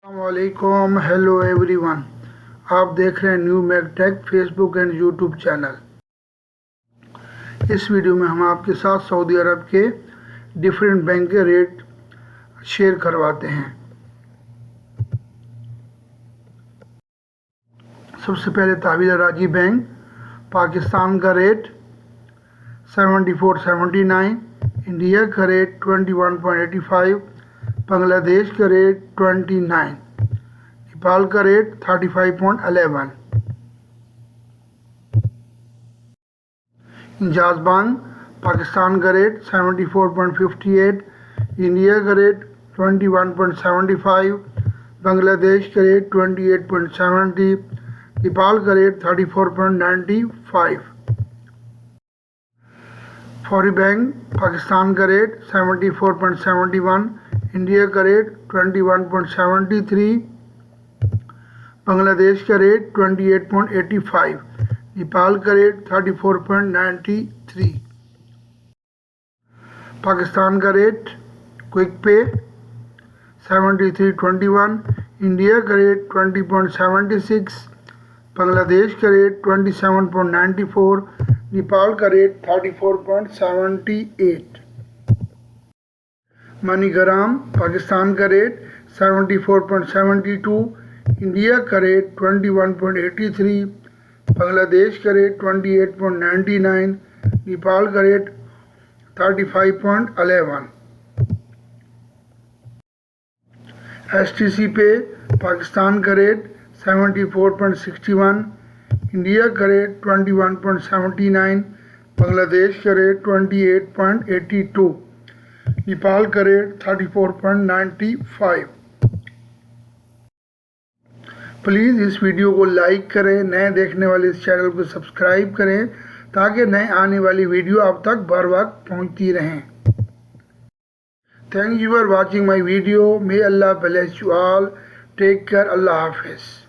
वालेकुम, hello everyone. आप देख रहे हैं new Mactech Facebook and YouTube channel. इस वीडियो में हम आपके साथ सऊदी अरब के डिफरेंट बैंक के रेट शेयर करवाते हैं। सबसे पहले तावील राजी बैंक, पाकिस्तान का रेट 74.79, इंडिया का रेट 21.85, बांग्लादेश का रेट 29, नेपाल का रेट 35.11। इंजाज बैंक, पाकिस्तान का रेट 74.58, इंडिया का रेट 21.75, बांग्लादेश का रेट 28.70, नेपाल का रेट 34.95। फौरी बैंक, पाकिस्तान का रेट 74.71, इंडिया का रेट 21.73, बांग्लादेश का रेट 28.85, नेपाल का रेट 34.93। पाकिस्तान का रेट क्विक पे 73.21, इंडिया का रेट 20.76, बांग्लादेश का रेट 27.94, नेपाल का रेट 34.78। मनीग्राम, पाकिस्तान का रेट 74.72, इंडिया का रेट 21.83, बांग्लादेश का रेट 28.99, नेपाल का रेट 35.11। STC पे, पाकिस्तान का रेट 74.61, इंडिया का रेट 21.79, बांग्लादेश का रेट 28.82, नेपाल का रेट 34.95। प्लीज़ इस वीडियो को लाइक करें, नए देखने वाले इस चैनल को सब्सक्राइब करें ताकि नए आने वाली वीडियो आप तक बर वक्त पहुंचती रहें। Thank you for watching my video. May Allah bless you all. Take care. अल्लाह हाफिज़।